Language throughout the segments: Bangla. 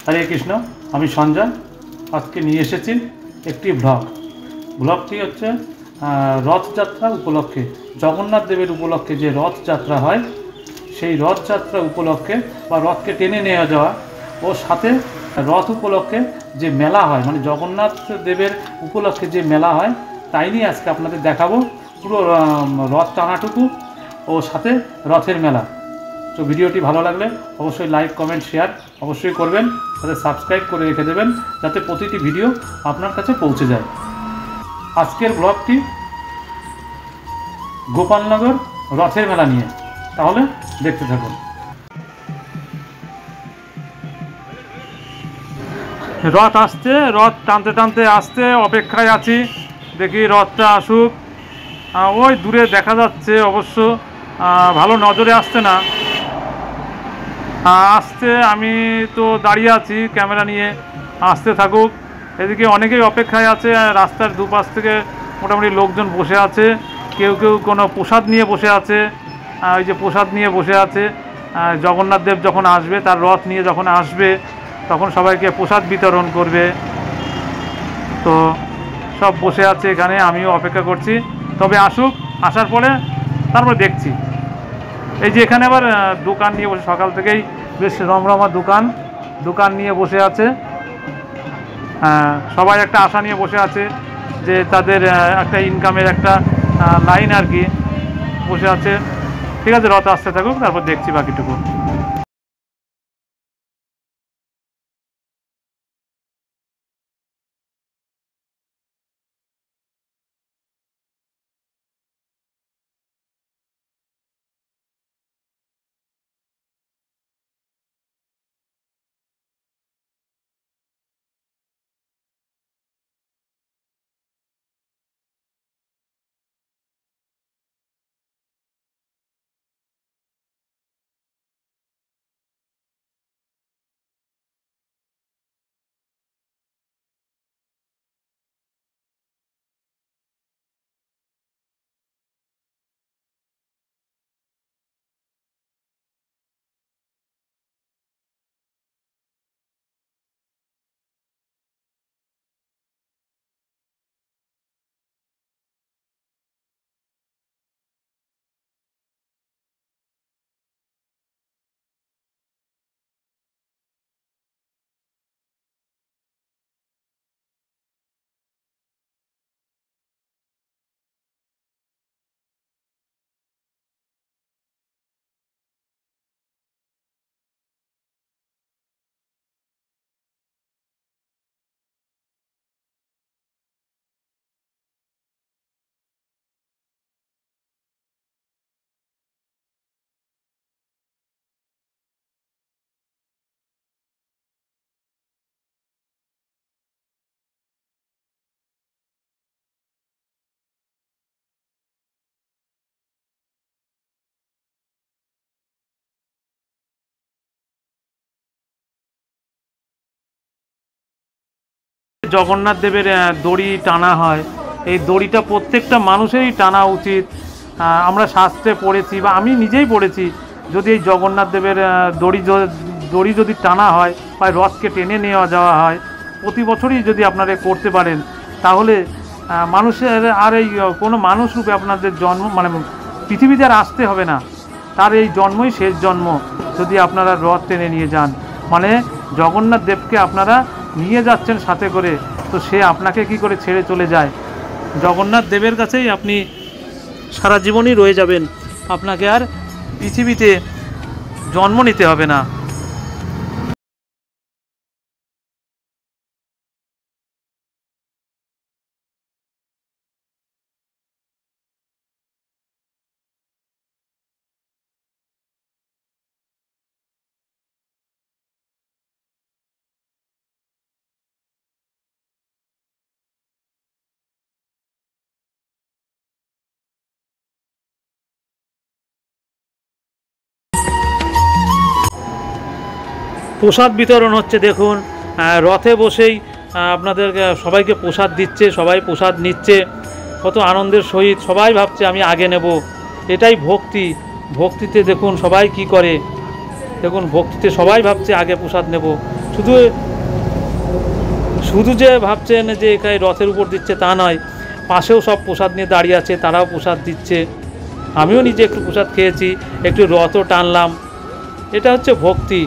हरे कृष्ण আমি সঞ্জয় আজকে নিয়ে এসেছি একটি ব্লগটি হচ্ছে রথযাত্রা উপলক্ষে জগন্নাথ দেবের উপলক্ষে যে রথযাত্রা হয় সেই রথযাত্রা উপলক্ষে বা রথকে টেনে নিয়ে যাওয়া ও সাথে রথ উপলক্ষে যে মেলা হয় মানে জগন্নাথ দেবের উপলক্ষে যে মেলা হয় তাই নিয়ে আজকে আপনাদের দেখাবো পুরো রথ টানাটুকু ও সাথে রথের মেলা। তো ভিডিওটি ভালো লাগলে অবশ্যই লাইক কমেন্ট শেয়ার অবশ্যই করবেন, সাথে সাবস্ক্রাইব করে রেখে দেবেন যাতে প্রতিটি ভিডিও আপনার কাছে পৌঁছে যায়। আজকের ব্লগটি গোপালনগর রথের মেলা নিয়ে, তাহলে দেখতে থাকুন। রথ আসছে, রথ টানতে টানতে আসতে অপেক্ষায় আছি, দেখি রথটা আসুক। ওই দূরে দেখা যাচ্ছে, অবশ্য ভালো নজরে আসছে না, আসছে। আমি তো দাঁড়িয়ে আছি ক্যামেরা নিয়ে, আসতে থাকুক। এদিকে অনেকেই অপেক্ষায় আছে, রাস্তার দুপাশ থেকে মোটামুটি লোকজন বসে আছে, কেউ কেউ কোনো প্রসাদ নিয়ে বসে আছে। ওই যে প্রসাদ নিয়ে বসে আছে, জগন্নাথ দেব যখন আসবে, তার রথ নিয়ে যখন আসবে তখন সবাইকে প্রসাদ বিতরণ করবে। তো সব বসে আছে এখানে, আমিও অপেক্ষা করছি, তবে আসুক, আসার পরে তারপরে দেখছি। এই যে এখানে আবার দোকান নিয়ে বসে, সকাল থেকেই বেশ রমরমা দোকান নিয়ে বসে আছে। সবাই একটা আশা নিয়ে বসে আছে যে তাদের একটা ইনকামের একটা লাইন আর কি বসে আছে। ঠিক আছে, রথ আসতে থাকুক, তারপর দেখছি বাকিটুকু। জগন্নাথ দেবের দড়ি টানা হয়, এই দড়িটা প্রত্যেকটা মানুষেরই টানা উচিত। আমরা শাস্ত্রে পড়েছি বা আমি নিজেই পড়েছি, যদি এই জগন্নাথ দেবের দড়ি যদি টানা হয় বা রথকে টেনে নেওয়া যাওয়া হয়, প্রতি বছরই যদি আপনারা করতে পারেন, তাহলে মানুষের আর এই কোনো মানুষ রূপে আপনাদের জন্ম মানে পৃথিবীতে আর আসতে হবে না। তার এই জন্মই শেষ জন্ম যদি আপনারা রথ টেনে নিয়ে যান, মানে জগন্নাথ দেবকে আপনারা নিয়ে যাচ্ছেন সাথে করে, তো সে আপনাকে কি করে ছেড়ে চলে যায়? জগন্নাথ দেবের কাছেই আপনি সারা জীবনই রয়ে যাবেন, আপনাকে আর পৃথিবীতে জন্ম নিতে হবে না। প্রসাদ বিতরণ হচ্ছে, দেখুন রথে বসেই আপনাদের সবাইকে প্রসাদ দিচ্ছে, সবাই প্রসাদ নিচ্ছে, কত আনন্দের সহিত সবাই ভাবছে আমি আগে নেব। এটাই ভক্তিতে দেখুন সবাই কি করে, দেখুন ভক্তিতে সবাই ভাবছে আগে প্রসাদ নেব। শুধু শুধু শুধু যে ভাবছেন যে এখানে রথের উপর দিচ্ছে তা নয়, পাশেও সব প্রসাদ নিয়ে দাঁড়িয়ে আছে, তারাও প্রসাদ দিচ্ছে। আমিও নিজে একটু প্রসাদ খেয়েছি, একটু রথও টানলাম। এটা হচ্ছে ভক্তি।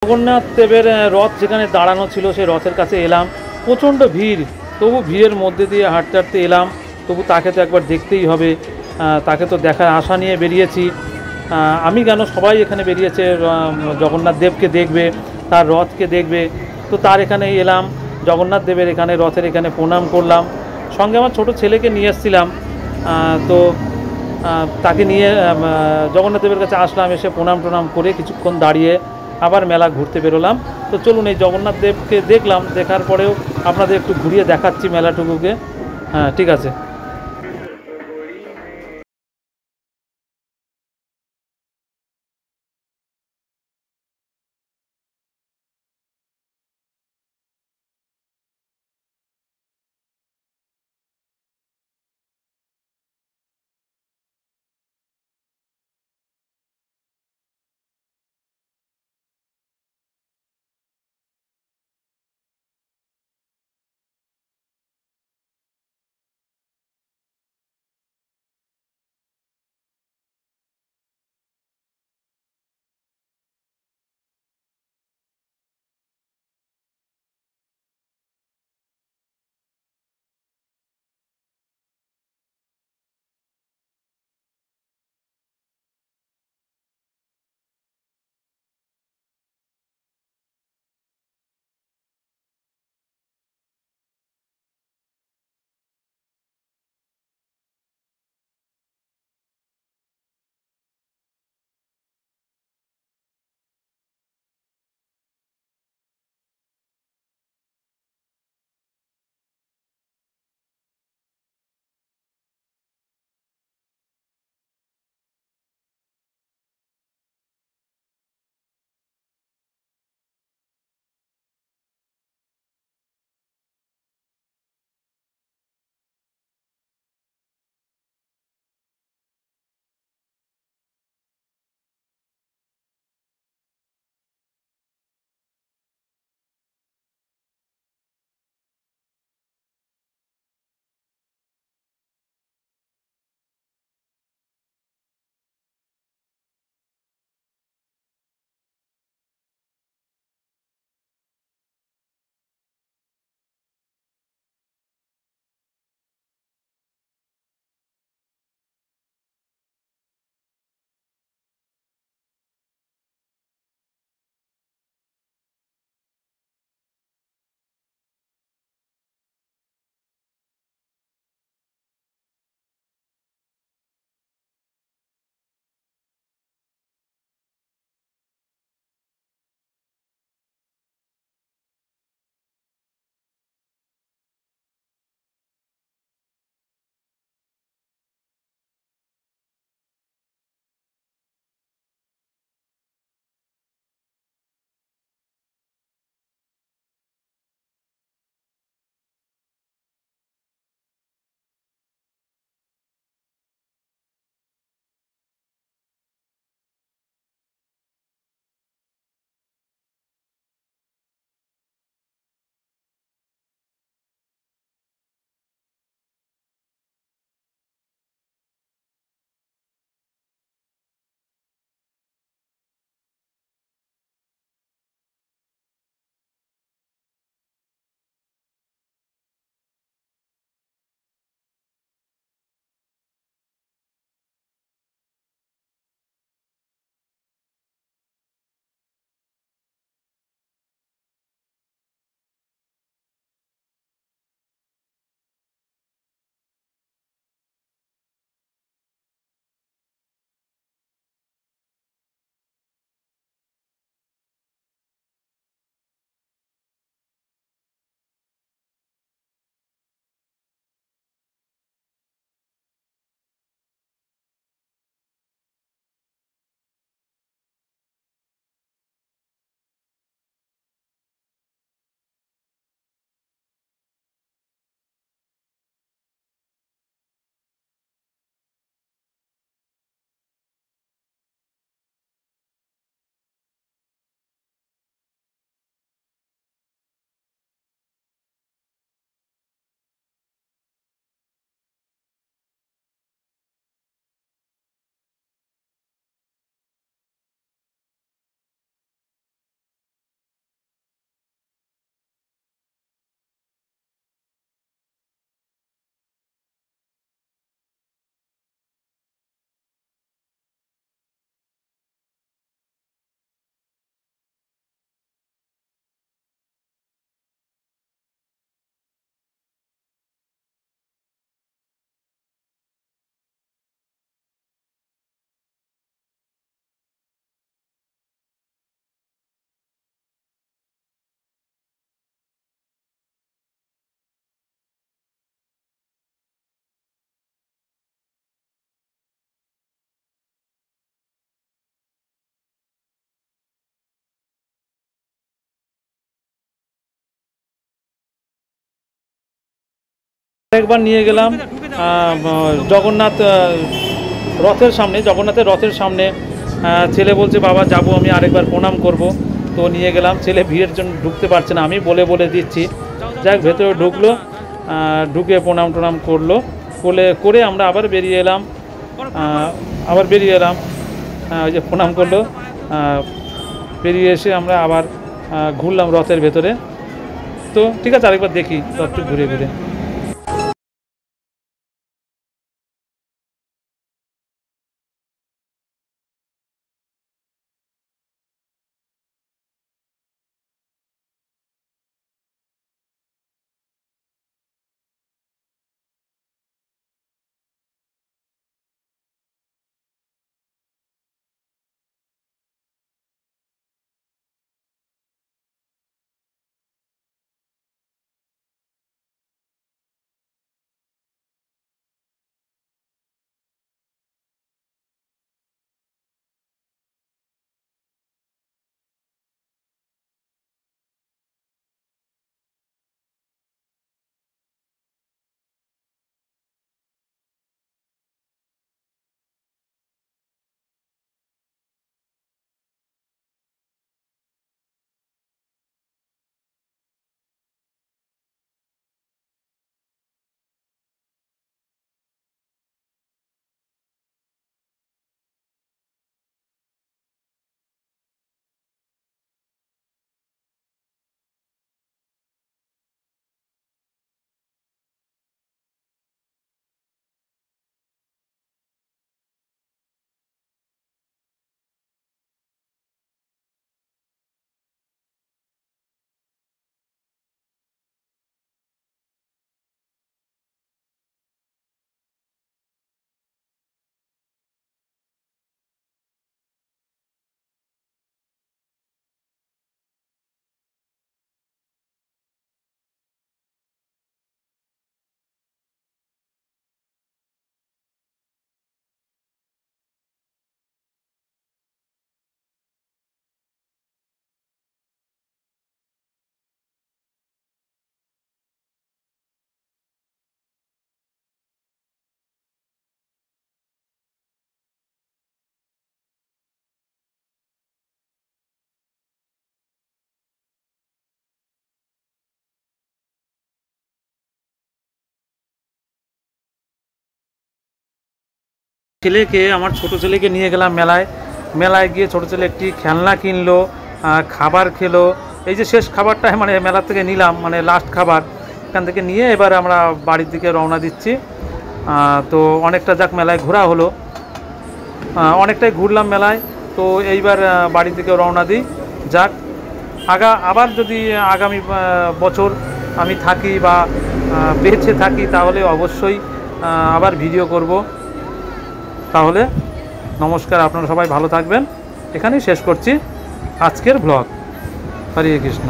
জগন্নাথ দেবের রথ যেখানে দাঁড়ানো ছিল সেই রথের কাছে এলাম, প্রচণ্ড ভিড়। তবু ভিড়ের মধ্যে দিয়ে হাঁটতে হাঁটতে এলাম, তবু তাকে তো একবার দেখতেই হবে। তাকে তো দেখার আশা নিয়ে বেরিয়েছি। আমি কেন, সবাই এখানে বেরিয়েছে জগন্নাথ দেবকে দেখবে, তার রথকে দেখবে। তো তার এখানে এলাম, জগন্নাথ দেবের এখানে রথের এখানে প্রণাম করলাম। সঙ্গে আমার ছোট ছেলেকে নিয়ে এসেছিলাম। তো তাকে নিয়ে জগন্নাথ দেবের কাছে আসলাম, এসে প্রণাম টনাম করে কিছুক্ষণ দাঁড়িয়ে আবার মেলা ঘুরতে বেরোলাম। তো চলুন, এই জগন্নাথ দেবকে দেখলাম, দেখার পরেও আপনাদের একটু ঘুরিয়ে দেখাচ্ছি মেলাটুকুকে। হ্যাঁ, ঠিক আছে। একবার নিয়ে গেলাম জগন্নাথ জগন্নাথের রথের সামনে। ছেলে বলছে বাবা যাব, আমি আরেকবার প্রণাম করব। তো নিয়ে গেলাম, ছেলে ভিড়ের জন্য ঢুকতে পারছে না, আমি বলে দিচ্ছি। যাক ভেতরে ঢুকলো, ঢুকে প্রণাম টনাম করে আমরা আবার বেরিয়ে এলাম। ওই যে প্রণাম করলো, বেরিয়ে এসে আমরা আবার ঘুরলাম রথের ভেতরে। তো ঠিক আছে, আরেকবার দেখি রথটুকু ঘুরে। আমার ছোট ছেলেকে নিয়ে গেলাম মেলায় গিয়ে ছোট ছেলে একটি খেলনা কিনলো, খাবার খেলো। এই যে শেষ খাবারটা মানে মেলা থেকে নিলাম, মানে লাস্ট খাবার এখান থেকে নিয়ে এবার আমরা বাড়ির দিকে রওনা দিচ্ছি। তো অনেকটা যাক মেলায় ঘোরা হলো, অনেকটাই ঘুরলাম মেলায়। তো এইবার বাড়ির দিকে রওনা দিই। যাক আবার যদি আগামী বছর আমি থাকি বা বেঁচে থাকি তাহলে অবশ্যই আবার ভিডিও করব। তাহলে নমস্কার, আপনারা সবাই ভালো থাকবেন। এখানেই শেষ করছি আজকের ব্লগ। হরে কৃষ্ণ।